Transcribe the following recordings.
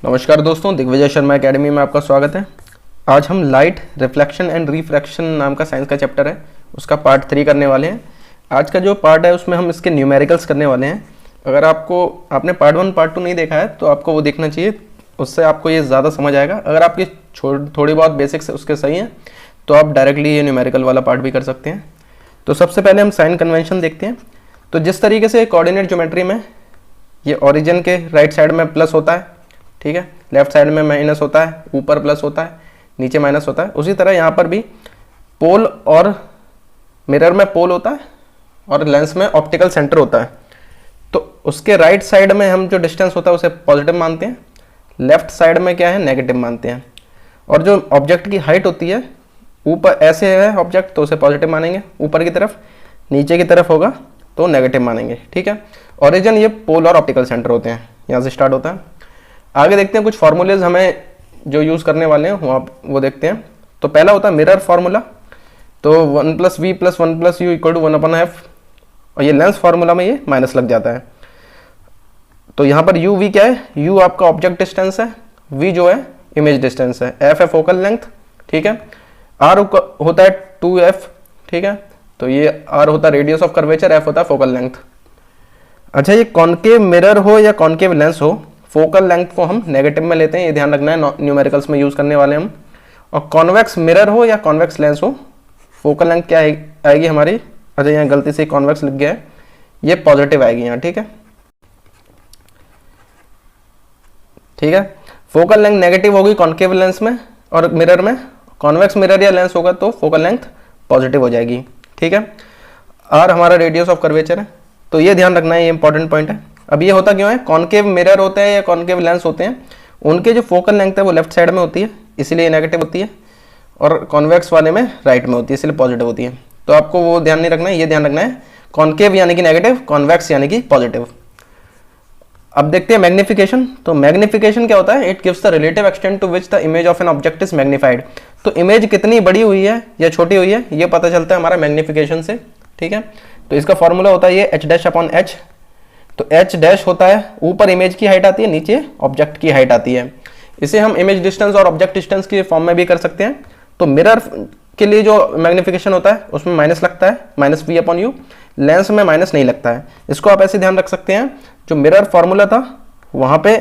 नमस्कार दोस्तों, दिग्विजय शर्मा एकेडमी में आपका स्वागत है। आज हम लाइट रिफ्लेक्शन एंड रिफ्रैक्शन नाम का साइंस का चैप्टर है, उसका पार्ट 3 करने वाले हैं। आज का जो पार्ट है उसमें हम इसके न्यूमेरिकल्स करने वाले हैं। अगर आपने पार्ट 1 पार्ट 2 नहीं देखा है तो आपको वो देखना चाहिए, उससे आपको ये ज़्यादा समझ आएगा। अगर आपकी थोड़ी बहुत बेसिक्स उसके सही हैं तो आप डायरेक्टली ये न्यूमेरिकल वाला पार्ट भी कर सकते हैं। तो सबसे पहले हम साइन कन्वेंशन देखते हैं। तो जिस तरीके से कोऑर्डिनेट ज्योमेट्री में ये ओरिजिन के राइट साइड में प्लस होता है, ठीक है, लेफ्ट साइड में माइनस होता है, ऊपर प्लस होता है, नीचे माइनस होता है, उसी तरह यहाँ पर भी पोल और मिरर में पोल होता है और लेंस में ऑप्टिकल सेंटर होता है। तो उसके राइट साइड में हम जो डिस्टेंस होता है उसे पॉजिटिव मानते हैं, लेफ्ट साइड में क्या है, नेगेटिव मानते हैं। और जो ऑब्जेक्ट की हाइट होती है, ऊपर ऐसे है ऑब्जेक्ट तो उसे पॉजिटिव मानेंगे, ऊपर की तरफ, नीचे की तरफ होगा तो नेगेटिव मानेंगे, ठीक है। ओरिजिन ये पोल और ऑप्टिकल सेंटर होते हैं, यहाँ से स्टार्ट होता है। आगे देखते हैं कुछ फार्मूलेज हमें जो यूज़ करने वाले हैं वो देखते हैं। तो पहला होता है मिरर फार्मूला। तो 1 + v + 1 + u = 1/f, और ये लेंस फार्मूला में ये माइनस लग जाता है। तो यहाँ पर u v क्या है, u आपका ऑब्जेक्ट डिस्टेंस है, v जो है इमेज डिस्टेंस है, f है फोकल लेंथ, ठीक है। r होता है 2f, ठीक है। तो ये r होता है रेडियस ऑफ कर्वेचर, f होता है फोकल लेंथ। अच्छा, ये कॉनकेव मिरर हो या कॉनकेव लेंस हो, फोकल लेंथ को हम नेगेटिव में लेते हैं, ये ध्यान रखना है, न्यूमेरिकल्स में यूज करने वाले हम। और कॉन्वेक्स मिरर हो या कॉन्वेक्स लेंस हो, फोकल लेंथ क्या आएगी हमारी, अच्छा यहाँ गलती से कॉन्वेक्स लिख गया है, ये पॉजिटिव आएगी यहाँ, ठीक है, ठीक है। फोकल लेंथ नेगेटिव होगी कॉनकेव लेंस में और मिरर में, कॉन्वेक्स मिरर या लेंस होगा तो फोकल लेंथ पॉजिटिव हो जाएगी, ठीक है। आर हमारा रेडियस ऑफ कर्वेचर है, तो ये ध्यान रखना है, ये इंपॉर्टेंट पॉइंट है। अब ये होता क्यों है, कॉनकेव मिरर होते हैं या कॉनकेव लेंस होते हैं, उनके जो फोकल लेंथ है वो लेफ्ट साइड में होती है, इसीलिए नेगेटिव होती है, और कॉन्वेक्स वाले में राइट में होती है, इसलिए पॉजिटिव होती है। तो आपको वो ध्यान नहीं रखना है, ये ध्यान रखना है, कॉनकेव यानी कि नेगेटिव, कॉन्वेक्स यानी कि पॉजिटिव। अब देखते हैं मैग्निफिकेशन। तो मैग्निफिकेशन क्या होता है, it gives the relative extent to which the image of an object is magnified. तो इमेज कितनी बड़ी हुई है या छोटी हुई है ये पता चलता है हमारा मैग्निफिकेशन से, ठीक है। तो इसका फॉर्मूला होता है ये h'/h। तो h' होता है ऊपर इमेज की हाइट आती है, नीचे ऑब्जेक्ट की हाइट आती है। इसे हम इमेज डिस्टेंस और ऑब्जेक्ट डिस्टेंस के फॉर्म में भी कर सकते हैं। तो मिरर के लिए जो मैग्निफिकेशन होता है उसमें माइनस लगता है, -v/u। लेंस में माइनस नहीं लगता है। इसको आप ऐसे ध्यान रख सकते हैं, जो मिरर फॉर्मूला था वहाँ पे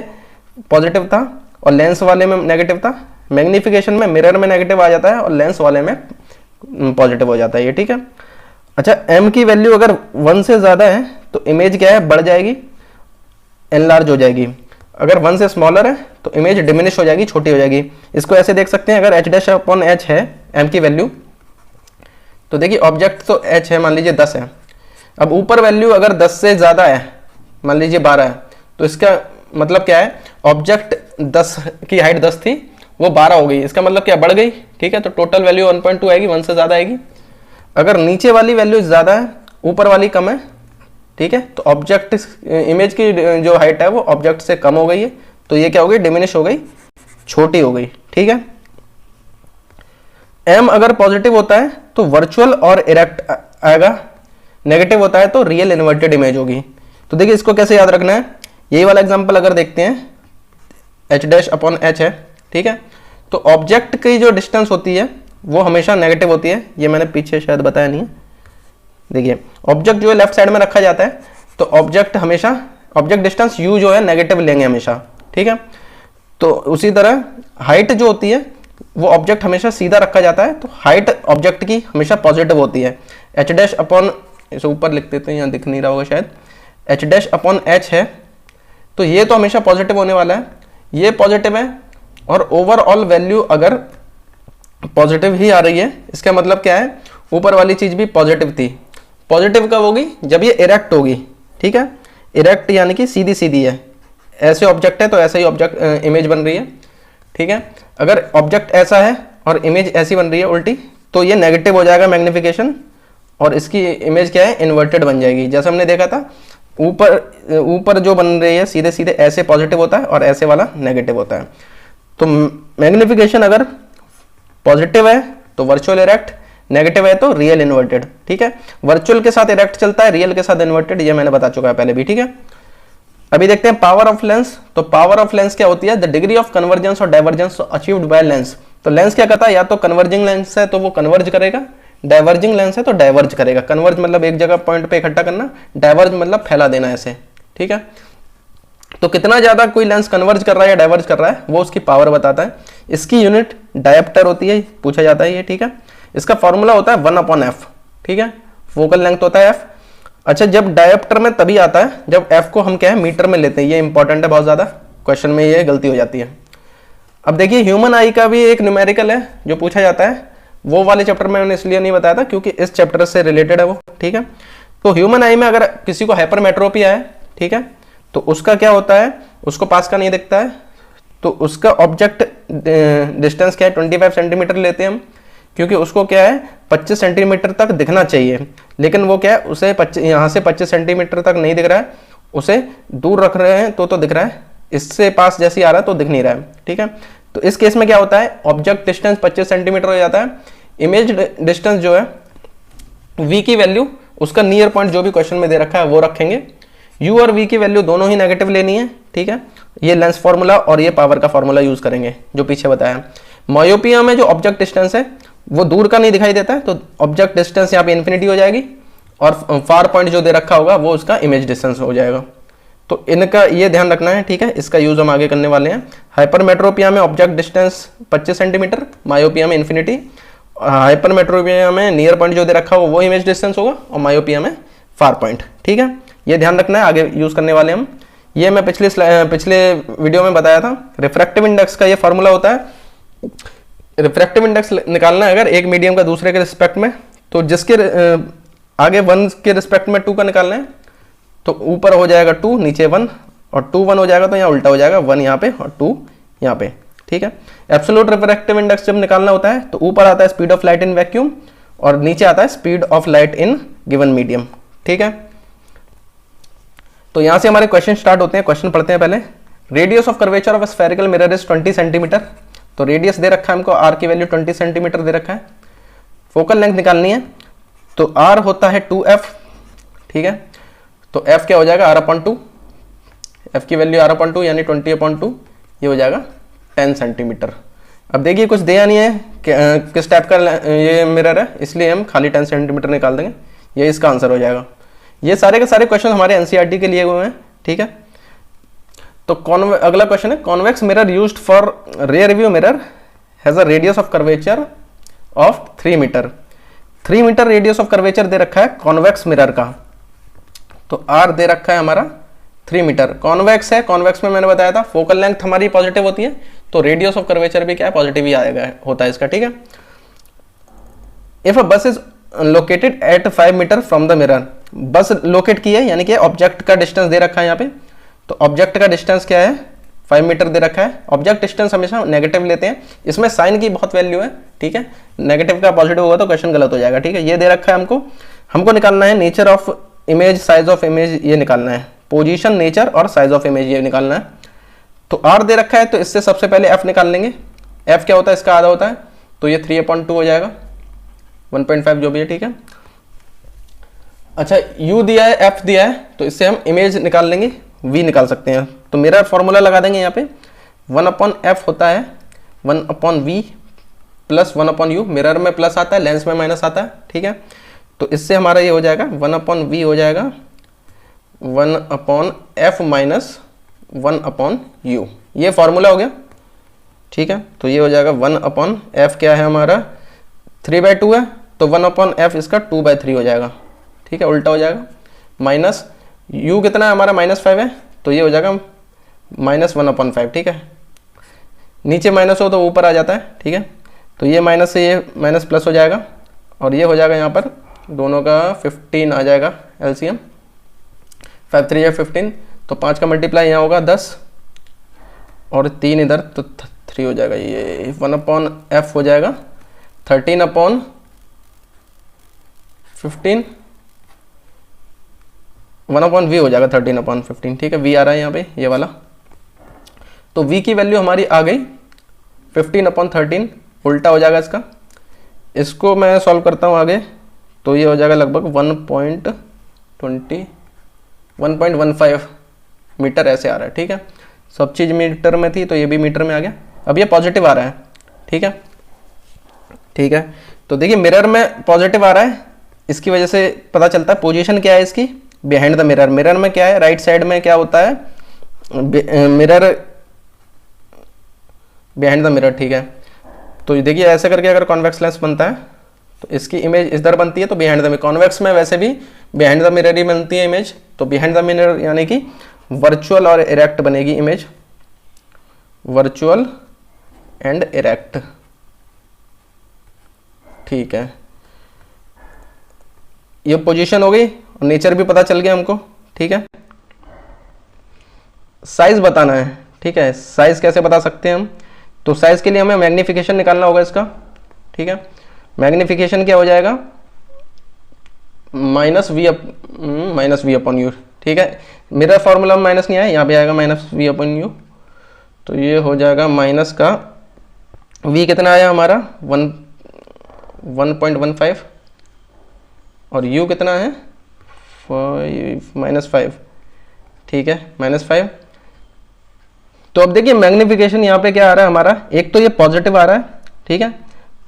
पॉजिटिव था और लेंस वाले में नेगेटिव था। मैग्निफिकेशन में मिरर में नेगेटिव आ जाता है और लेंस वाले में पॉजिटिव हो जाता है, ये ठीक है। अच्छा, m की वैल्यू अगर 1 से ज़्यादा है तो इमेज क्या है, बढ़ जाएगी, एनलार्ज हो जाएगी। अगर 1 से स्मॉलर है तो इमेज डिमिनिश हो जाएगी, छोटी हो जाएगी। इसको ऐसे देख सकते हैं, अगर h'/h है m की वैल्यू, तो देखिए ऑब्जेक्ट तो h है, मान लीजिए 10 है। अब ऊपर वैल्यू अगर 10 से ज़्यादा है, मान लीजिए 12 है, तो इसका मतलब क्या है, ऑब्जेक्ट 10 की हाइट 10 थी, वो 12 हो गई, इसका मतलब क्या, बढ़ गई, ठीक है। तो टोटल वैल्यू 1.2 आएगी, 1 से ज़्यादा आएगी। अगर नीचे वाली वैल्यू ज़्यादा है, ऊपर वाली कम है, ठीक है, तो ऑब्जेक्ट इमेज की जो हाइट है वो ऑब्जेक्ट से कम हो गई है, तो ये क्या हो गई, डिमिनिश हो गई, छोटी हो गई, ठीक है। m अगर पॉजिटिव होता है तो वर्चुअल और इरेक्ट आएगा, नेगेटिव होता है तो रियल इन्वर्टेड इमेज होगी। तो देखिए इसको कैसे याद रखना है, यही वाला एग्जांपल अगर देखते हैं, h'/h है, ठीक है। तो ऑब्जेक्ट की जो डिस्टेंस होती है वो हमेशा नेगेटिव होती है, ये मैंने पीछे शायद बताया नहीं है। देखिए ऑब्जेक्ट जो है लेफ्ट साइड में रखा जाता है, तो ऑब्जेक्ट हमेशा, ऑब्जेक्ट डिस्टेंस u जो है नेगेटिव लेंगे हमेशा, ठीक है। तो उसी तरह हाइट जो होती है वो ऑब्जेक्ट हमेशा सीधा रखा जाता है, तो हाइट ऑब्जेक्ट की हमेशा पॉजिटिव होती है। h'/, इसे ऊपर लिख देते हैं, यहाँ दिख नहीं रहा होगा शायद, h'/h है, तो ये तो हमेशा पॉजिटिव होने वाला है, ये पॉजिटिव है। और ओवरऑल वैल्यू अगर पॉजिटिव ही आ रही है, इसका मतलब क्या है, ऊपर वाली चीज भी पॉजिटिव थी। पॉजिटिव कब होगी, जब ये इरेक्ट होगी, ठीक है। इरेक्ट यानी कि सीधी सीधी है, ऐसे ऑब्जेक्ट है तो ऐसा ही ऑब्जेक्ट इमेज बन रही है, ठीक है। अगर ऑब्जेक्ट ऐसा है और इमेज ऐसी बन रही है उल्टी, तो ये नेगेटिव हो जाएगा मैग्निफिकेशन, और इसकी इमेज क्या है, इन्वर्टेड बन जाएगी। जैसे हमने देखा था, ऊपर जो बन रही है सीधे सीधे ऐसे पॉजिटिव होता है और ऐसे वाला नेगेटिव होता है। तो मैग्निफिकेशन अगर पॉजिटिव है तो वर्चुअल इरेक्ट, नेगेटिव है तो रियल इन्वर्टेड, ठीक है। वर्चुअल के साथ इरेक्ट चलता है, रियल के साथ इन्वर्टेड, ये मैंने बता चुका है पहले भी, ठीक है। अभी देखते हैं पावर ऑफ लेंस। तो पावर ऑफ लेंस क्या होती है? द डिग्री ऑफ कन्वर्जेंस और डाइवर्जेंस अचीव्ड बाय लेंस। तो लेंस क्या करता है, या तो कन्वर्जिंग लेंस है तो वो कन्वर्ज करेगा, डाइवर्जिंग लेंस है तो डाइवर्ज करेगा। कन्वर्ज मतलब एक जगह पॉइंट पे इकट्ठा करना, डाइवर्ज मतलब फैला देना ऐसे, ठीक है। तो कितना ज्यादा कोई लेंस कन्वर्ज कर रहा है या डाइवर्ज कर रहा है वो उसकी पावर बताता है। इसकी यूनिट डायप्टर होती है, पूछा जाता है ये, ठीक है। इसका फॉर्मूला होता है 1/f, ठीक है। फोकल लेंथ होता है f। अच्छा, जब डायप्टर में तभी आता है जब f को हम क्या है मीटर में लेते हैं। ये इंपॉर्टेंट है बहुत ज्यादा, क्वेश्चन में ये गलती हो जाती है। अब देखिए ह्यूमन आई का भी एक न्यूमेरिकल है जो पूछा जाता है, वो वाले चैप्टर में मैंने इसलिए नहीं बताया था क्योंकि इस चैप्टर से रिलेटेड है वो, ठीक है। तो ह्यूमन आई में अगर किसी को हाइपरमेट्रोपिया है, ठीक है, तो उसका क्या होता है, उसको पास का नहीं दिखता है, तो उसका ऑब्जेक्ट डिस्टेंस क्या है 25 सेंटीमीटर लेते हैं हम, क्योंकि उसको क्या है 25 सेंटीमीटर तक दिखना चाहिए, लेकिन वो क्या है उसे यहाँ से 25 सेंटीमीटर तक नहीं दिख रहा है, उसे दूर रख रहे हैं तो दिख रहा है, इससे पास जैसे आ रहा है तो दिख नहीं रहा है, ठीक है। तो इस केस में क्या होता है, ऑब्जेक्ट डिस्टेंस 25 सेंटीमीटर हो जाता है, इमेज डिस्टेंस जो है v की वैल्यू उसका नियर पॉइंट जो भी क्वेश्चन में दे रखा है वो रखेंगे, u और v की वैल्यू दोनों ही नेगेटिव लेनी है, ठीक है। ये लेंस फॉर्मूला और ये पावर का फॉर्मूला यूज करेंगे जो पीछे बताया। मायोपिया में जो ऑब्जेक्ट डिस्टेंस है वो दूर का नहीं दिखाई देता है, तो ऑब्जेक्ट डिस्टेंस यहाँ पे इन्फिनिटी हो जाएगी और फार पॉइंट जो दे रखा होगा वो उसका इमेज डिस्टेंस हो जाएगा। तो इनका ये ध्यान रखना है, ठीक है। इसका यूज हम आगे करने वाले हैं। हाइपरमेट्रोपिया में ऑब्जेक्ट डिस्टेंस 25 सेंटीमीटर, मायोपिया में इन्फिनिटी, हाइपरमेट्रोपिया में नियर पॉइंट जो दे रखा हो वो इमेज डिस्टेंस होगा और मायोपिया में फार पॉइंट, ठीक है। ये ध्यान रखना है, आगे यूज करने वाले हम। ये मैं पिछले वीडियो में बताया था। रिफ्रैक्टिव इंडेक्स का ये फॉर्मूला होता है। रिफ्रैक्टिव इंडेक्स निकालना है अगर एक मीडियम का दूसरे के रिस्पेक्ट में, तो जिसके आगे 1 के रिस्पेक्ट में 2 का निकालना है, तो ऊपर हो जाएगा 2, नीचे 1, और 2 1 हो जाएगा तो यहाँ उल्टा हो जाएगा, 1 यहाँ पे और 2 यहाँ पे, ठीक है। एब्सोल्यूट रिफ्रैक्टिव इंडेक्स जब निकालना होता है तो ऊपर आता है speed of light in vacuum और नीचे आता है speed of light in given medium, ठीक है। तो यहां से हमारे क्वेश्चन स्टार्ट होते हैं। क्वेश्चन पढ़ते हैं पहले। Radius of curvature of spherical mirror is 20 centimetre. तो रेडियस दे रखा है हमको, आर की वैल्यू 20 सेंटीमीटर दे रखा है। फोकल लेंथ निकालनी है, तो आर होता है 2f, ठीक है। तो f क्या हो जाएगा r/2, f की वैल्यू r/2 यानी 20/2, ये हो जाएगा 10 सेंटीमीटर। अब देखिए कुछ दिया नहीं है किस टाइप का ये मिरर है, इसलिए हम खाली 10 सेंटीमीटर निकाल देंगे, ये इसका आंसर हो जाएगा। ये सारे के सारे क्वेश्चन हमारे एनसीईआरटी के लिए हुए हैं, ठीक है। तो अगला क्वेश्चन है, convex mirror used for rear view mirror has a radius of curvature of 3 metre. 3 metre radius of curvature दे रखा है कॉन्वेक्स मिरर का। तो आर दे रखा है हमारा 3 मीटर। कॉन्वेक्स है, कॉन्वेक्स में मैंने बताया था फोकल लेंथ हमारी पॉजिटिव होती है, तो रेडियस ऑफ कर्वेचर भी क्या है पॉजिटिव ही आएगा, होता है इसका, ठीक है। If a bus is located at 5 metre from the mirror, bus locate की है यानी कि ऑब्जेक्ट का डिस्टेंस दे रखा है यहाँ पे, तो ऑब्जेक्ट का डिस्टेंस क्या है 5 मीटर दे रखा है। ऑब्जेक्ट डिस्टेंस हमेशा नेगेटिव लेते हैं, इसमें साइन की बहुत वैल्यू है, ठीक है। नेगेटिव का पॉजिटिव होगा तो क्वेश्चन गलत हो जाएगा, ठीक है। ये दे रखा है हमको निकालना है nature of image, size of image ये निकालना है, पोजीशन, नेचर और साइज ऑफ इमेज ये निकालना है। तो आर दे रखा है तो इससे सबसे पहले एफ निकाल लेंगे। एफ क्या होता है, इसका आधा होता है, तो ये 3/2 हो जाएगा, 1.5 जो भी है, ठीक है। अच्छा u दिया है, f दिया है, तो इससे हम इमेज निकाल लेंगे, v निकाल सकते हैं। तो मिरर फॉर्मूला लगा देंगे यहाँ पे, 1/f होता है 1/v प्लस 1/u। मिरर में प्लस आता है, लेंस में माइनस आता है, ठीक है। तो इससे हमारा ये हो जाएगा 1/v हो जाएगा 1/f माइनस 1/u, ये फॉर्मूला हो गया, ठीक है। तो ये हो जाएगा 1/f क्या है हमारा 3/2 है, तो 1/f इसका 2/3 हो जाएगा, ठीक है, उल्टा हो जाएगा। माइनस u कितना है हमारा -5 है, तो ये हो जाएगा -1/5, ठीक है। नीचे माइनस हो तो ऊपर आ जाता है, ठीक है। तो ये माइनस से ये माइनस प्लस हो जाएगा और ये हो जाएगा यहाँ पर दोनों का 15 आ जाएगा एलसीएम, 5 3 15, तो 5 का मल्टीप्लाई यहाँ होगा 10 और 3 इधर तो 3 हो जाएगा। ये 1/f हो जाएगा 13/15, 1/v हो जाएगा 13/15, ठीक है। v आ रहा है यहाँ पे ये वाला, तो v की वैल्यू हमारी आ गई 15/13, उल्टा हो जाएगा इसका। इसको मैं सॉल्व करता हूँ आगे, तो ये हो जाएगा लगभग 1.15 मीटर ऐसे आ रहा है, ठीक है। सब चीज़ मीटर में थी तो ये भी मीटर में आ गया। अब ये पॉजिटिव आ रहा है, ठीक है, ठीक है। तो देखिए मिरर में पॉजिटिव आ रहा है, इसकी वजह से पता चलता है पोजीशन क्या है इसकी बिहाइंड द मिरर। मिरर में क्या है, राइट साइड में क्या होता है, मिरर बिहाइंड द मिरर, ठीक है। तो देखिए ऐसे करके अगर कॉन्वेक्स लेंस बनता है तो इसकी इमेज इधर बनती है, तो बिहाइंड द मिरर। कॉन्वेक्स में वैसे भी बिहाइंड द मिरर ही बनती है इमेज, तो बिहाइंड द मिरर यानी कि वर्चुअल और इरेक्ट बनेगी इमेज, वर्चुअल एंड इरेक्ट, ठीक है। ये पोजीशन हो गई और नेचर भी पता चल गया हमको, ठीक है। साइज बताना है, ठीक है। साइज कैसे बता सकते हैं हम, तो साइज के लिए हमें मैग्निफिकेशन निकालना होगा इसका, ठीक है। मैग्निफिकेशन क्या हो जाएगा, माइनस वी अपॉन यू, ठीक है। मिरर फॉर्मूला में माइनस नहीं आया, यहाँ पे आएगा माइनस वी अपॉन यू, तो ये हो जाएगा माइनस का v कितना आया हमारा 1.15 और u कितना है -5, ठीक है, -5। तो अब देखिए मैग्निफिकेशन यहाँ पे क्या आ रहा है हमारा, एक तो ये पॉजिटिव आ रहा है, ठीक है,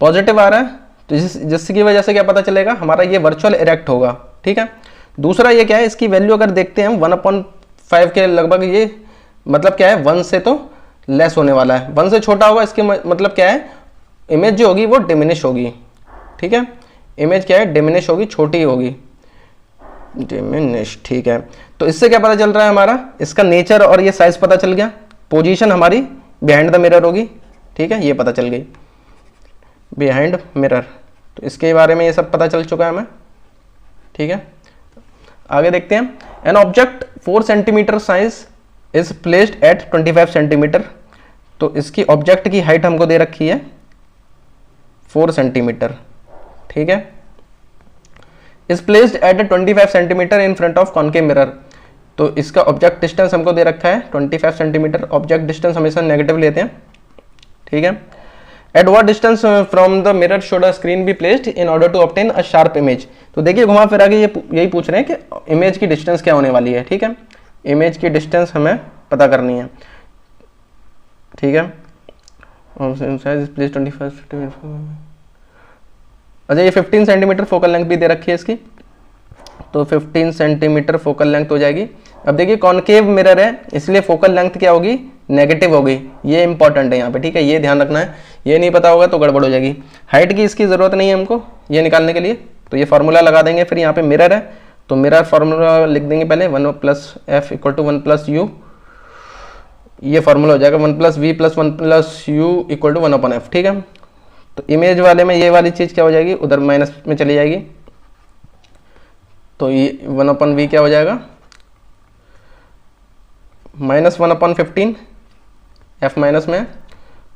पॉजिटिव आ रहा है, तो जिसकी वजह से क्या पता चलेगा हमारा ये वर्चुअल इरेक्ट होगा, ठीक है। दूसरा ये क्या है, इसकी वैल्यू अगर देखते हैं हम 1/5 के लगभग, ये मतलब क्या है 1 से तो लेस होने वाला है, 1 से छोटा होगा, इसके मतलब क्या है, इमेज जो होगी वो डिमिनिश होगी, ठीक है। इमेज क्या है, डिमिनिश होगी, छोटी होगी, डिमिनिश, ठीक है। तो इससे क्या पता चल रहा है हमारा, इसका नेचर और ये साइज पता चल गया, पोजीशन हमारी बिहाइंड द मिरर होगी, ठीक है, ये पता चल गई बिहाइंड मिरर। तो इसके बारे में ये सब पता चल चुका है हमें, ठीक है। आगे देखते हैं, an object 4 centimetre size is placed at 25 centimetre. तो इसकी ऑब्जेक्ट की हाइट हमको दे रखी है 4 सेंटीमीटर, ठीक है। Is placed at 25 centimetre in front of concave mirror. तो इसका ऑब्जेक्ट डिस्टेंस हमको दे रखा है 25 सेंटीमीटर। ऑब्जेक्ट डिस्टेंस हमेशा नेगेटिव लेते हैं, ठीक है। At what distance from the mirror should a screen be placed in order to obtain a sharp image. तो देखिए घुमा फिरा के यही पूछ रहे हैं कि इमेज की डिस्टेंस क्या होने वाली है, ठीक है। इमेज की डिस्टेंस हमें पता करनी है, ठीक है। अच्छा ये 15 सेंटीमीटर फोकल लेंथ भी दे रखी है इसकी, तो 15 सेंटीमीटर फोकल लेंथ हो जाएगी। अब देखिए कॉनकेव मिरर है इसलिए फोकल लेंथ क्या होगी, नेगेटिव होगी, ये इंपॉर्टेंट है यहाँ पे, ठीक है, ये ध्यान रखना है, ये नहीं पता होगा तो गड़बड़ हो जाएगी। हाइट की इसकी ज़रूरत नहीं है हमको ये निकालने के लिए, तो ये फार्मूला लगा देंगे। फिर यहाँ पे मिरर है तो मिरर फार्मूला लिख देंगे पहले, 1 + f = 1 + u, ये फार्मूला हो जाएगा 1 + v + 1 + u = 1/f, ठीक है। तो इमेज वाले में ये वाली चीज़ क्या हो जाएगी, उधर माइनस में चली जाएगी, तो ये 1/v क्या हो जाएगा, -1/15 f माइनस में,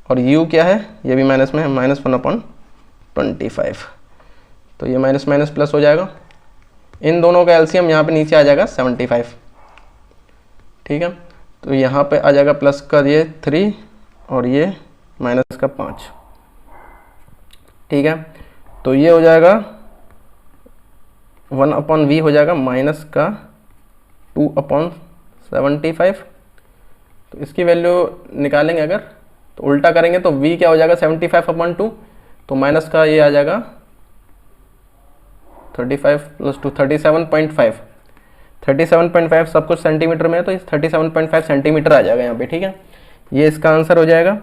और u क्या है, ये भी माइनस में है, -1/25। तो ये माइनस माइनस प्लस हो जाएगा, इन दोनों का एलसीएम यहाँ पे नीचे आ जाएगा 75, ठीक है। तो यहाँ पे आ जाएगा प्लस का ये 3 और ये माइनस का 5, ठीक है। तो ये हो जाएगा 1/v हो जाएगा माइनस का 2/75। तो इसकी वैल्यू निकालेंगे अगर, तो उल्टा करेंगे तो v क्या हो जाएगा 75/2, तो माइनस का ये आ जाएगा 35 + 2 37.5, 37.5 सब कुछ सेंटीमीटर में है, तो 37.5 सेंटीमीटर आ जाएगा यहाँ पे, ठीक है। ये इसका आंसर हो जाएगा।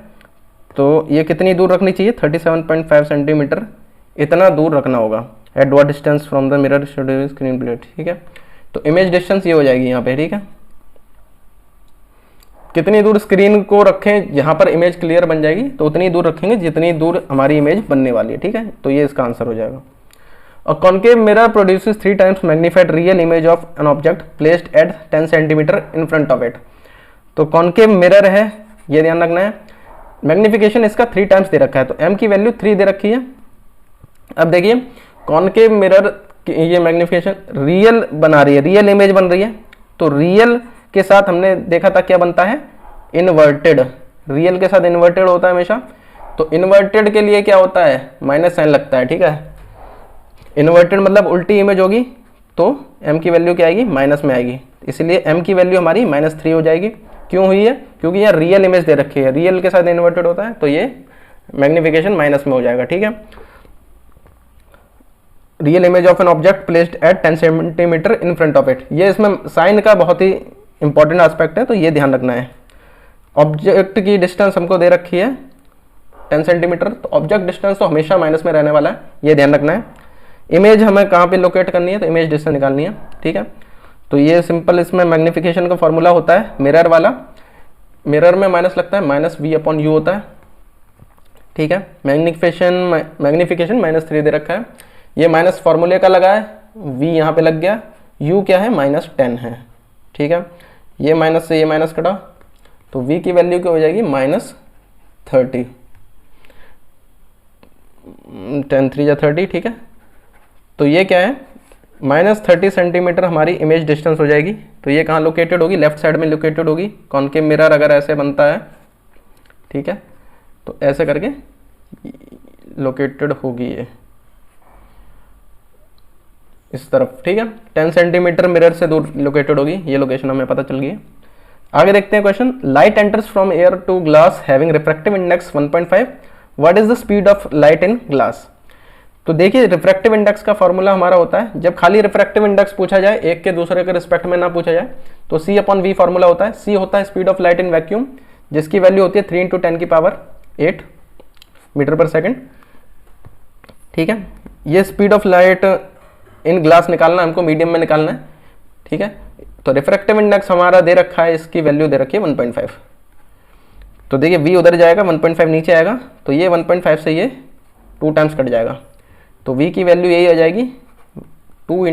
तो ये कितनी दूर रखनी चाहिए, 37.5 सेंटीमीटर, इतना दूर रखना होगा। Eight what distance from the mirror should screen plate, ठीक है। तो इमेज डिस्टेंस ये हो जाएगी यहाँ पे, ठीक है। कितनी दूर स्क्रीन को रखें जहाँ पर इमेज क्लियर बन जाएगी, तो उतनी दूर रखेंगे जितनी दूर हमारी इमेज बनने वाली है, ठीक है। तो ये इसका आंसर हो जाएगा। A concave mirror produces 3 times magnified real image of an object placed at 10 cm in front of it. तो कॉन्केव मिरर है, ये ध्यान रखना है। मैग्निफिकेशन इसका 3 टाइम्स दे रखा है, तो m की वैल्यू 3 दे रखी है। अब देखिए कॉन्केव मिरर ये मैग्निफिकेशन रियल बना रही है, रियल इमेज बन रही है। तो रियल के साथ हमने देखा था क्या बनता है, इन्वर्टेड। रियल के साथ इन्वर्टेड होता है हमेशा। तो इन्वर्टेड के लिए क्या होता है, माइनस साइन लगता है, ठीक है। इन्वर्टेड मतलब उल्टी इमेज होगी, तो m की वैल्यू क्या आएगी, माइनस में आएगी। इसलिए m की वैल्यू हमारी -3 हो जाएगी। क्यों हुई है? क्योंकि यहाँ रियल इमेज दे रखी है, रियल के साथ इन्वर्टेड होता है तो ये मैग्निफिकेशन माइनस में हो जाएगा। ठीक है, real image of an object placed at 10 centimetre in front of it, ये इसमें साइन का बहुत ही इंपॉर्टेंट एस्पेक्ट है, तो ये ध्यान रखना है। ऑब्जेक्ट की डिस्टेंस हमको दे रखी है 10 सेंटीमीटर, तो ऑब्जेक्ट डिस्टेंस तो हमेशा माइनस में रहने वाला है, ये ध्यान रखना है। इमेज हमें कहाँ पे लोकेट करनी है, तो इमेज डिस्टेंस निकालनी है। ठीक है, तो ये सिंपल इसमें मैग्निफिकेशन का फॉर्मूला होता है मिरर वाला, मिरर में माइनस लगता है, -v/u होता है। ठीक है, मैग्निफिकेशन -3 दे रखा है, ये माइनस फॉर्मूले का लगा है, v यहाँ पे लग गया, u क्या है -10 है। ठीक है, ये माइनस से ये माइनस कटा, तो v की वैल्यू क्या हो जाएगी -30, 10 3 30। ठीक है, तो ये क्या है -30 सेंटीमीटर हमारी इमेज डिस्टेंस हो जाएगी। तो ये कहाँ लोकेटेड होगी? लेफ्ट साइड में लोकेटेड होगी। कॉनकेव मिरर अगर ऐसे बनता है, ठीक है, तो ऐसे करके लोकेटेड होगी ये इस तरफ। ठीक है, 10 सेंटीमीटर मिरर से दूर लोकेटेड होगी, ये लोकेशन हमें पता चल गई है। आगे देखते हैं question. Light enters from air to glass having refractive index 1.5, what is the speed of light in glass? तो देखिए रिफ्रैक्टिव इंडेक्स का फॉर्मूला हमारा होता है, जब खाली रिफ्रैक्टिव इंडेक्स पूछा जाए, एक के दूसरे के रिस्पेक्ट में ना पूछा जाए, तो C/V फॉर्मूला होता है। C होता है speed of light in vacuum, जिसकी वैल्यू होती है 3 × 10⁸ मीटर पर सेकेंड। ठीक है, ये speed of light in glass निकालना हमको, मीडियम में निकालना है। ठीक है, तो रिफ्रैक्टिव इंडेक्स हमारा दे रखा है, इसकी वैल्यू दे रखी है 1.5। तो देखिए v उधर जाएगा, 1.5 नीचे आएगा, तो ये 1.5 से ये 2 टाइम्स कट जाएगा, तो v की वैल्यू यही आ जाएगी 2 ×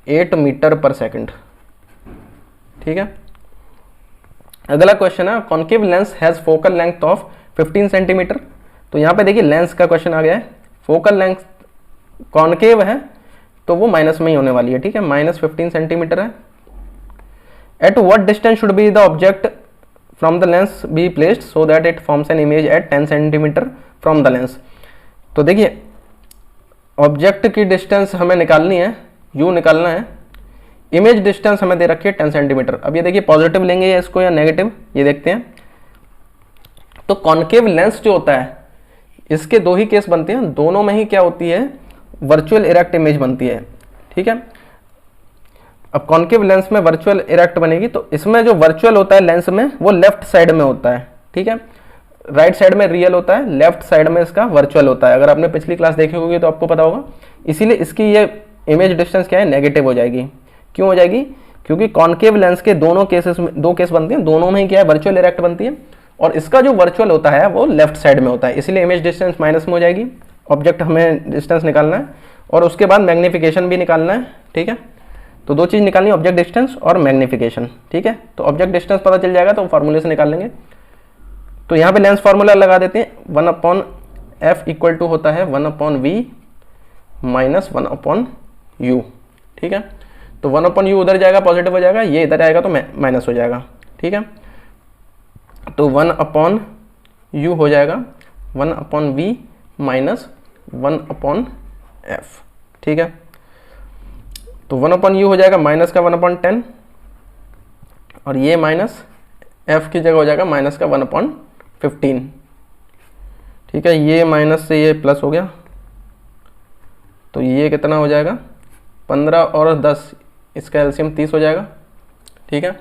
10⁸ मीटर पर सेकेंड। ठीक है, अगला क्वेश्चन है concave lens has focal length of 15 centimetre. तो यहाँ पे देखिए लेंस का क्वेश्चन आ गया है, फोकल लेंथ कॉनकेव है तो वो माइनस में ही होने वाली है। ठीक है, -15 सेंटीमीटर है। At what distance should be the object from the lens be placed so that it forms an image at 10 centimetre from the lens. तो देखिए ऑब्जेक्ट की डिस्टेंस हमें निकालनी है, u निकालना है, इमेज डिस्टेंस हमें दे रखी है 10 सेंटीमीटर। अब ये देखिए पॉजिटिव लेंगे या इसको या नेगेटिव, ये देखते हैं। तो कॉनकेव लेंस जो होता है इसके दो ही केस बनते हैं, दोनों में ही क्या होती है, वर्चुअल इरेक्ट इमेज बनती है। ठीक है, अब कॉनकेव लेंस में वर्चुअल इरेक्ट बनेगी, तो इसमें जो वर्चुअल होता है लेंस में वो लेफ्ट साइड में होता है। ठीक है, राइट साइड में रियल होता है, लेफ्ट साइड में इसका वर्चुअल होता है। अगर आपने पिछली क्लास देखी होगी तो आपको पता होगा, इसीलिए इसकी ये इमेज डिस्टेंस क्या है, नेगेटिव हो जाएगी। क्यों हो जाएगी? क्योंकि कॉनकेव लेंस के दोनों केसेस में, दो केस बनते हैं, दोनों में ही क्या है, वर्चुअल इरेक्ट बनती है, और इसका जो वर्चुअल होता है वो लेफ्ट साइड में होता है, इसलिए इमेज डिस्टेंस माइनस में हो जाएगी। ऑब्जेक्ट हमें डिस्टेंस निकालना है और उसके बाद मैग्निफिकेशन भी निकालना है। ठीक है, तो दो चीज़ निकालनी है, ऑब्जेक्ट डिस्टेंस और मैग्निफिकेशन। ठीक है, तो ऑब्जेक्ट डिस्टेंस पता चल जाएगा तो फॉर्मूले से निकाल लेंगे। तो यहाँ पे लेंस फार्मूला लगा देते हैं, 1/f इक्वल टू होता है 1/v माइनस 1/u। ठीक है, तो 1/u उधर जाएगा, पॉजिटिव हो जाएगा, ये इधर आएगा तो माइनस हो जाएगा। ठीक है, तो 1/u हो जाएगा 1/v माइनस 1/f। ठीक है, तो 1/u हो जाएगा माइनस का 1/10, और ये माइनस f की जगह हो जाएगा माइनस का 1/15। ठीक है, ये माइनस से ये प्लस हो गया, तो ये कितना हो जाएगा 15 और 10, इसका एलसीएम 30 हो जाएगा। ठीक है,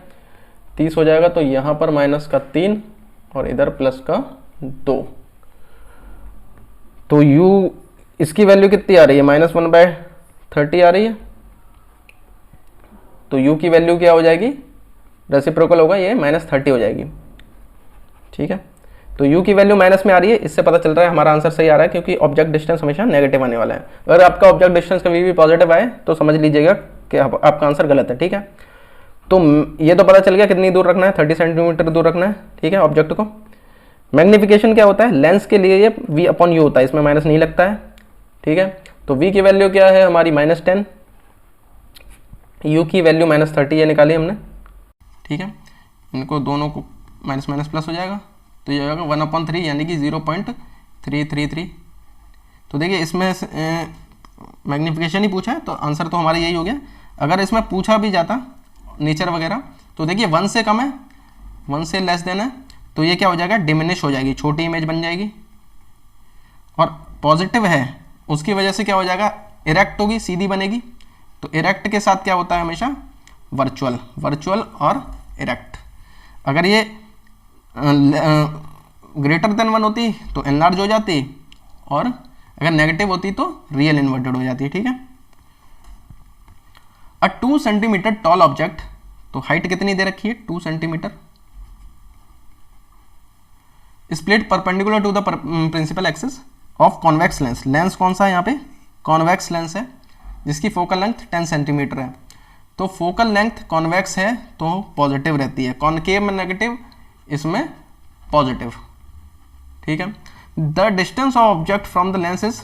30 हो जाएगा, तो यहाँ पर माइनस का 3 और इधर प्लस का 2। तो u इसकी वैल्यू कितनी आ रही है, -1/30 आ रही है, तो u की वैल्यू क्या हो जाएगी, रेसिप्रोकल होगा, ये -30 हो जाएगी। ठीक है, तो u की वैल्यू माइनस में आ रही है, इससे पता चल रहा है हमारा आंसर सही आ रहा है, क्योंकि ऑब्जेक्ट डिस्टेंस हमेशा नेगेटिव आने वाला है। अगर आपका ऑब्जेक्ट डिस्टेंस कभी भी पॉजिटिव आए तो समझ लीजिएगा कि आपका आंसर गलत है। ठीक है, तो ये तो पता चल गया कितनी दूर रखना है, 30 सेंटीमीटर दूर रखना है। ठीक है, ऑब्जेक्ट को। मैग्निफिकेशन क्या होता है, लेंस के लिए ये v/u होता है, इसमें माइनस नहीं लगता है। ठीक है, तो v की वैल्यू क्या है हमारी -10, u की वैल्यू -30 ये निकाली हमने। ठीक है, इनको दोनों को माइनस माइनस प्लस हो जाएगा, तो ये होगा 1/3 यानी कि 0.333। तो देखिए इसमें मैग्निफिकेशन ही पूछा है, तो आंसर तो हमारा यही हो गया। अगर इसमें पूछा भी जाता नेचर वगैरह तो देखिए 1 से कम है, 1 से लेस देन है, तो ये क्या हो जाएगा, डिमिनिश हो जाएगी, छोटी इमेज बन जाएगी। और पॉजिटिव है उसकी वजह से क्या हो जाएगा, इरेक्ट होगी, सीधी बनेगी। तो इरेक्ट के साथ क्या होता है हमेशा, वर्चुअल, वर्चुअल और इरेक्ट। अगर ये ग्रेटर देन 1 होती तो एनलार्ज हो जाती, और अगर नेगेटिव होती तो रियल इन्वर्टेड हो जाती है, ठीक है। अ 2 सेंटीमीटर टॉल ऑब्जेक्ट, तो हाइट कितनी दे रखी है, 2 centimetre, split perpendicular to the principal axis of convex lens. Lens कौन सा है यहाँ पे, कॉन्वेक्स लेंस है, जिसकी फोकल लेंथ 10 सेंटीमीटर है। तो फोकल लेंथ कॉन्वेक्स है तो पॉजिटिव रहती है, कॉनकेव में नेगेटिव, इसमें पॉजिटिव, ठीक है। The distance of object from the lens is,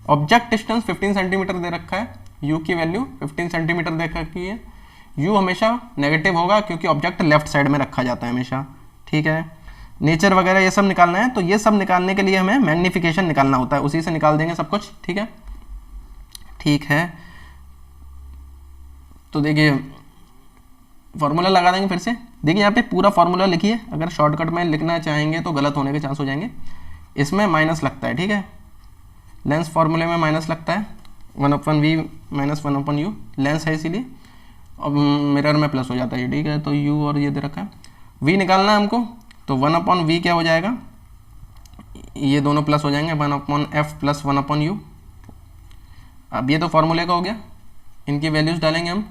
object distance 15 centimetre दे रखा है, यू की वैल्यू 15 सेंटीमीटर दे रखी है। यू हमेशा नेगेटिव होगा क्योंकि ऑब्जेक्ट लेफ्ट साइड में रखा जाता है हमेशा, ठीक है। नेचर वगैरह ये सब निकालना है, तो ये सब निकालने के लिए हमें मैग्नीफिकेशन निकालना होता है, उसी से निकाल देंगे सब कुछ, ठीक है, ठीक है। तो देखिए फॉर्मूला लगा देंगे फिर से। देखिए यहाँ पे पूरा फॉर्मूला लिखिए, अगर शॉर्टकट में लिखना चाहेंगे तो गलत होने के चांस हो जाएंगे। इसमें माइनस लगता है, ठीक है, लेंस फॉर्मूले में माइनस लगता है, 1/v माइनस 1/u, लेंस है इसीलिए, अब मिरर में प्लस हो जाता है, ठीक है। तो u और ये दे रखा है, v निकालना है हमको, तो 1/v क्या हो जाएगा, ये दोनों प्लस हो जाएंगे, 1/f प्लस 1/u। अब ये तो फॉर्मूले का हो गया, इनकी वैल्यूज डालेंगे हम,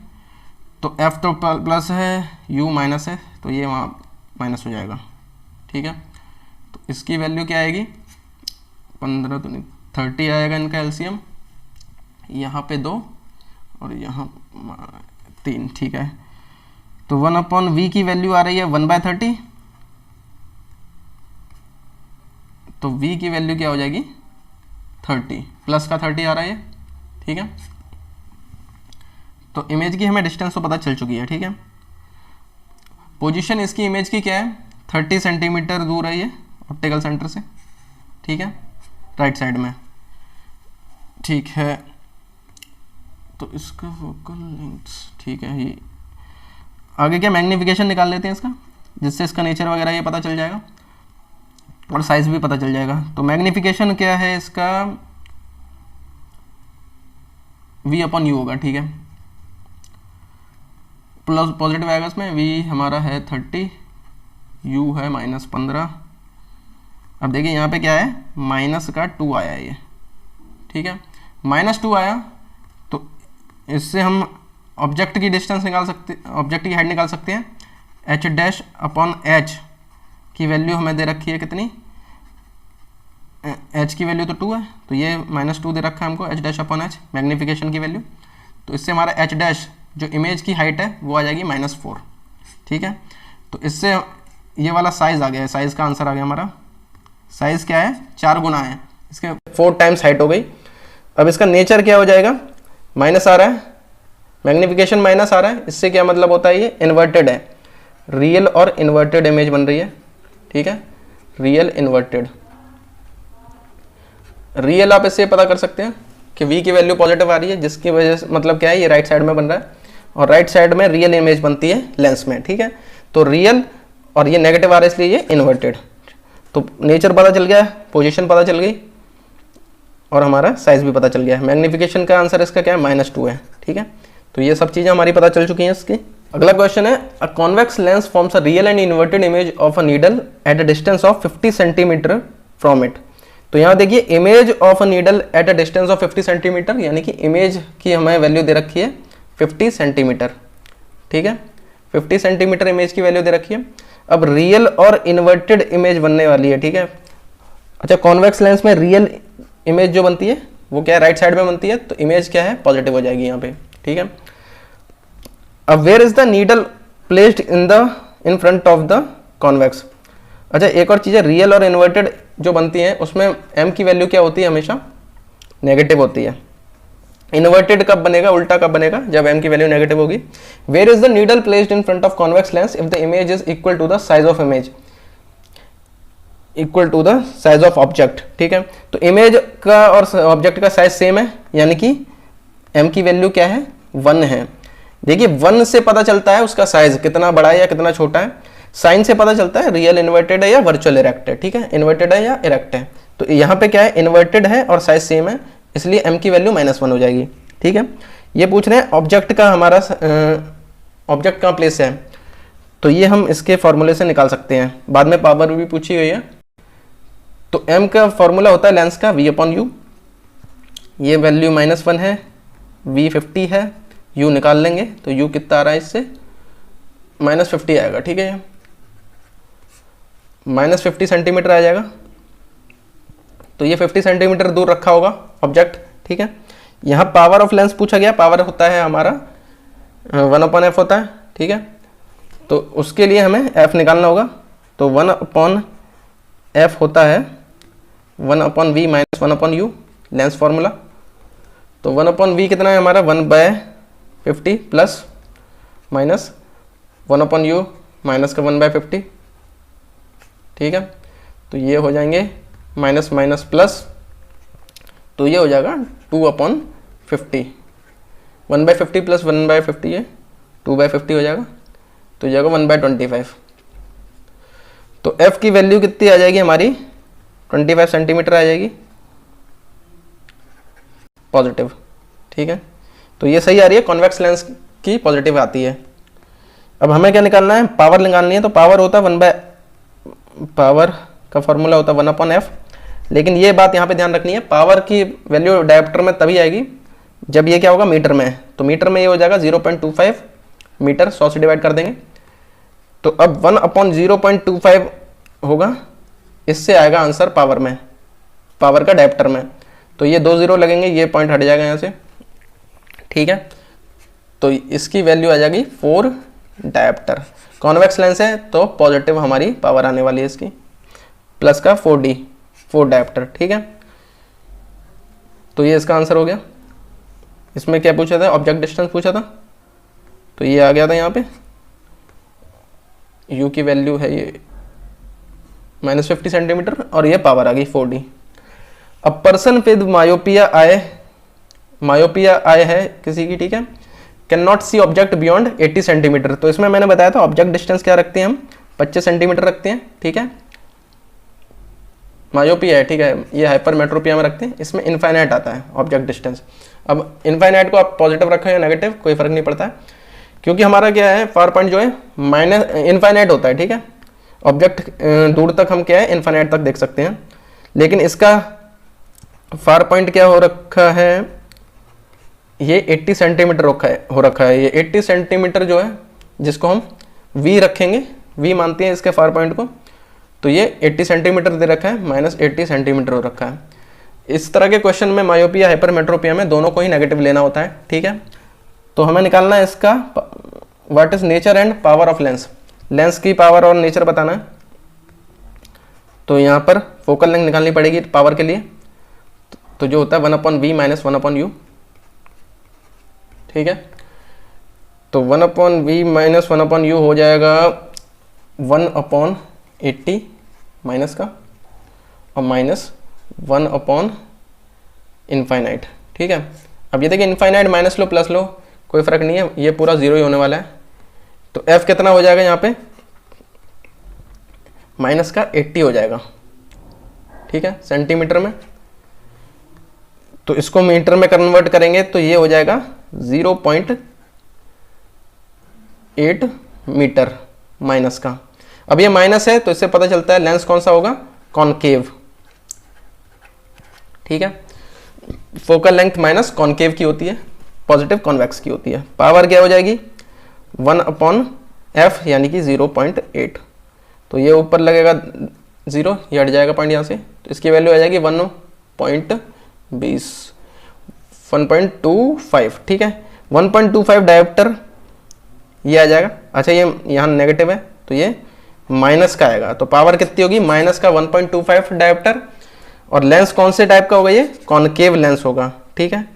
तो f तो प्लस है, u माइनस है, तो ये वहाँ माइनस हो जाएगा, ठीक है। तो इसकी वैल्यू क्या आएगी, 15 तो नहीं 30 आएगा इनका एलसीएम, यहाँ पे 2 और यहाँ 3, ठीक है। तो 1/v की वैल्यू आ रही है 1/30, तो v की वैल्यू क्या हो जाएगी 30, प्लस का 30 आ रहा है, ठीक है। तो इमेज की हमें डिस्टेंस तो पता चल चुकी है, ठीक है। पोजीशन इसकी इमेज की क्या है, 30 सेंटीमीटर दूर है ये ऑप्टिकल सेंटर से, ठीक है, राइट साइड में, ठीक है। तो इसका फोकल लेंथ, ठीक है। ये आगे क्या मैग्नीफिकेशन निकाल लेते हैं इसका, जिससे इसका नेचर वगैरह ये पता चल जाएगा और साइज भी पता चल जाएगा। तो मैग्नीफिकेशन क्या है इसका, v/u होगा, ठीक है, प्लस पॉजिटिव आएगा इसमें, v हमारा है 30, u है -15। अब देखिए यहाँ पे क्या है, माइनस का 2 आया है ये, ठीक है, -2 आया, तो इससे हम ऑब्जेक्ट की डिस्टेंस निकाल सकते, ऑब्जेक्ट की हाइट निकाल सकते हैं। h'/h की वैल्यू हमें दे रखी है कितनी, h की वैल्यू तो 2 है, तो ये -2 दे रखा है हमको, h'/h मैग्नीफिकेशन की वैल्यू। तो इससे हमारा h' जो इमेज की हाइट है वो आ जाएगी -4, ठीक है। तो इससे ये वाला साइज आ गया है, साइज का आंसर आ गया हमारा। साइज क्या है, 4 गुना है, इसके 4 टाइम्स हाइट हो गई। अब इसका नेचर क्या हो जाएगा, माइनस आ रहा है, मैग्नीफिकेशन माइनस आ रहा है, इससे क्या मतलब होता है, ये इन्वर्टेड है, रियल और इन्वर्टेड इमेज बन रही है, ठीक है, रियल इन्वर्टेड। रियल आप इससे पता कर सकते हैं कि v की वैल्यू पॉजिटिव आ रही है, जिसकी वजह से मतलब क्या है, ये राइट साइड में बन रहा है और राइट साइड में रियल इमेज बनती है लेंस में, ठीक है। तो रियल और ये नेगेटिव आ रहा है इसलिए ये इन्वर्टेड। तो नेचर पता चल गया, पोजीशन पता चल गई और हमारा साइज भी पता चल गया है। मैग्नीफिकेशन का आंसर इसका क्या है, -2 है, ठीक है। तो ये सब चीज़ें हमारी पता चल चुकी हैं इसकी। अगला क्वेश्चन है, a convex lens forms a real and inverted image of a needle at a distance of 50 centimetre from it. तो यहाँ देखिए image of a needle at a distance of 50 centimetre, यानी कि इमेज की हमें वैल्यू दे रखी है 50 सेंटीमीटर, ठीक है, 50 सेंटीमीटर इमेज की वैल्यू दे रखी है। अब रियल और इन्वर्टेड इमेज बनने वाली है, ठीक है। अच्छा, कॉन्वेक्स लेंस में रियल इमेज जो बनती है वो क्या है, राइट साइड में बनती है, तो इमेज क्या है, पॉजिटिव हो जाएगी यहाँ पे, ठीक है। अब where is the needle placed in front of the convex. अच्छा, एक और चीज़ है, रियल और इन्वर्टेड जो बनती हैं उसमें m की वैल्यू क्या होती है, हमेशा नेगेटिव होती है। इन्वर्टेड कब बनेगा, उल्टा कब बनेगा, जब m की वैल्यू नेगेटिव होगी। Where is the needle placed in front of convex lens if the image is equal to the size of image, equal to the size of object, ठीक है। तो इमेज का और ऑब्जेक्ट का size same है, यानी कि m की वैल्यू क्या है, 1 है। देखिए 1 से पता चलता है उसका साइज कितना बड़ा है या कितना छोटा है, साइन से पता चलता है रियल इन्वर्टेड है या वर्चुअल इरेक्ट है, ठीक है, इन्वर्टेड है या इरेक्ट है। तो यहाँ पे क्या है, इन्वर्टेड है और साइज सेम है, इसलिए m की वैल्यू -1 हो जाएगी, ठीक है। ये पूछ रहे हैं ऑब्जेक्ट का हमारा ऑब्जेक्ट कहाँ प्लेस है, तो ये हम इसके फॉर्मूले से निकाल सकते हैं, बाद में पावर भी पूछी हुई है। तो m का फॉर्मूला होता है लेंस का v/u, ये वैल्यू -1 है, v 50 है, u निकाल लेंगे तो u कितना आ रहा है इससे -50 आएगा, ठीक है, -50 सेंटीमीटर आ जाएगा। तो ये 50 सेंटीमीटर दूर रखा होगा ऑब्जेक्ट, ठीक है। यहाँ पावर ऑफ लेंस पूछा गया, पावर होता है हमारा 1/f होता है, ठीक है। तो उसके लिए हमें f निकालना होगा, तो 1/f होता है 1/v - 1/u लेंस फार्मूला। तो 1/v कितना है हमारा 1/50 प्लस माइनस 1/u माइनस का 1/50, ठीक है। तो ये हो जाएंगे माइनस माइनस प्लस, तो ये हो जाएगा 2/50, 1/50 प्लस 1/50 ये 2/50 हो जाएगा, तो जाएगा 1/25। तो f की वैल्यू कितनी आ जाएगी हमारी 25 सेंटीमीटर आ जाएगी पॉजिटिव, ठीक है। तो ये सही आ रही है, कॉन्वेक्स लेंस की पॉजिटिव आती है। अब हमें क्या निकालना है, पावर निकालनी है। तो पावर होता है पावर का फॉर्मूला होता है 1/f, लेकिन ये बात यहाँ पे ध्यान रखनी है, पावर की वैल्यू डायोप्टर में तभी आएगी जब ये क्या होगा मीटर में है। तो मीटर में ये हो जाएगा 0.25 मीटर, 100 से डिवाइड कर देंगे। तो अब 1/0.25 होगा, इससे आएगा आंसर पावर में, पावर का डायोप्टर में। तो ये 2 0 लगेंगे, ये पॉइंट हट जाएगा यहाँ से, ठीक है। तो इसकी वैल्यू आ जाएगी 4 डायोप्टर। कॉन्वेक्स लेंस है तो पॉजिटिव हमारी पावर आने वाली है इसकी, प्लस का 4 डायोप्टर, ठीक है। तो ये इसका आंसर हो गया। इसमें क्या पूछा था, ऑब्जेक्ट डिस्टेंस पूछा था, तो ये आ गया था यहाँ पे, u की वैल्यू है ये -50 सेंटीमीटर और ये पावर आ गई 4d। अब पर्सन विद मायोपिया आय है किसी की, ठीक है, can not see object beyond 80 centimetre. तो इसमें मैंने बताया था ऑब्जेक्ट डिस्टेंस क्या रखते हैं हम, 25 सेंटीमीटर रखते हैं, ठीक है। मायोपिया है, ठीक है, ये हाइपरमेट्रोपिया में रखते हैं, इसमें इनफाइनाइट आता है ऑब्जेक्ट डिस्टेंस। अब इनफाइनाइट को आप पॉजिटिव रखें या नेगेटिव कोई फर्क नहीं पड़ता है, क्योंकि हमारा क्या है फार पॉइंट जो है माइनस इनफाइनाइट होता है, ठीक है। ऑब्जेक्ट दूर तक हम क्या है इनफाइनाइट तक देख सकते हैं, लेकिन इसका फार पॉइंट क्या हो रखा है, ये 80 सेंटीमीटर हो रखा है। ये 80 सेंटीमीटर जो है जिसको हम v रखेंगे, v मानते हैं इसके फार पॉइंट को, तो ये 80 सेंटीमीटर दे रखा है, -80 सेंटीमीटर हो रखा है। इस तरह के क्वेश्चन में मायोपिया हाइपरमेट्रोपिया में दोनों को ही नेगेटिव लेना होता है, ठीक है। तो हमें निकालना है इसका what is nature and power of lens, lens की पावर और नेचर बताना है। तो यहाँ पर फोकल लेंथ निकालनी पड़ेगी पावर के लिए, तो जो होता है 1/v - 1/u, ठीक है। तो 1/v - 1/u हो जाएगा 1/80 माइनस का और -1/इनफाइनाइट, ठीक है। अब ये देखिए infinite minus low plus low कोई फर्क नहीं है, ये पूरा 0 ही होने वाला है। तो f कितना हो जाएगा यहाँ पे माइनस का 80 हो जाएगा, ठीक है, सेंटीमीटर में। तो इसको मीटर में कन्वर्ट करेंगे तो ये हो जाएगा 0.8 मीटर माइनस का। अब ये माइनस है तो इससे पता चलता है लेंस कौन सा होगा, कॉनकेव, ठीक है। फोकल लेंथ माइनस कॉनकेव की होती है, पॉजिटिव कॉन्वेक्स की होती है। पावर क्या हो जाएगी 1/f यानी कि 0.8। तो ये ऊपर लगेगा 0, ये हट जाएगा पॉइंट यहाँ से, तो इसकी वैल्यू आ जाएगी 1.25, ठीक है। 1.25 डायोप्टर ये आ जाएगा। अच्छा ये यहाँ नेगेटिव है तो ये माइनस का आएगा, तो पावर कितनी होगी माइनस का 1.25 डायोप्टर। और लेंस कौन से टाइप का होगा, ये कॉनकेव लेंस होगा, ठीक है।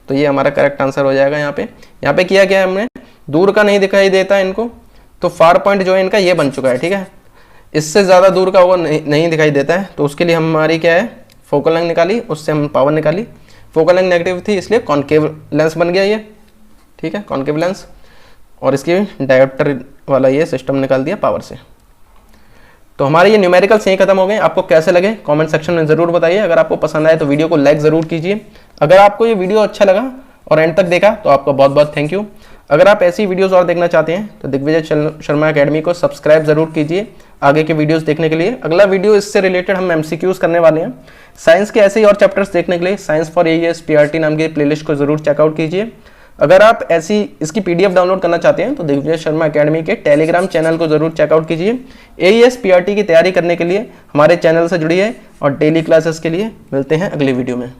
तो ये हमारा करेक्ट आंसर हो जाएगा। यहाँ पे किया गया हमने, दूर का नहीं दिखाई देता इनको, तो फार पॉइंट जो है इनका ये बन चुका है, ठीक है। इससे ज़्यादा दूर का वो नहीं दिखाई देता है, तो उसके लिए हमारी क्या है फोकल लेंथ निकाली, उससे हम पावर निकाली। फोकल लेंथ नेगेटिव थी इसलिए कॉनकेव लेंस बन गया ये, ठीक है, कॉनकेव लेंस। और इसकी डायोप्टर वाला ये सिस्टम निकाल दिया पावर से। तो हमारे ये न्यूमेरिकल्स यहीं खत्म हो गए। आपको कैसे लगे कमेंट सेक्शन में ज़रूर बताइए। अगर आपको पसंद आए तो वीडियो को लाइक ज़रूर कीजिए। अगर आपको ये वीडियो अच्छा लगा और एंड तक देखा तो आपका बहुत बहुत थैंक यू। अगर आप ऐसी वीडियोस और देखना चाहते हैं तो दिग्विजय शर्मा एकेडमी को सब्सक्राइब जरूर कीजिए आगे के वीडियोस देखने के लिए। अगला वीडियो इससे रिलेटेड हम एमसीक्यूज करने वाले हैं। साइंस के ऐसे ही और चैप्टर्स देखने के लिए साइंस फॉर AES PRT नाम की प्लेलिस्ट को जरूर चेकआउट कीजिए। अगर आप ऐसी इसकी PDF डाउनलोड करना चाहते हैं तो दिग्विजय शर्मा एकेडमी के टेलीग्राम चैनल को जरूर चेकआउट कीजिए। AES PRT की तैयारी करने के लिए हमारे चैनल से जुड़िए और डेली क्लासेस के लिए मिलते हैं अगली वीडियो में।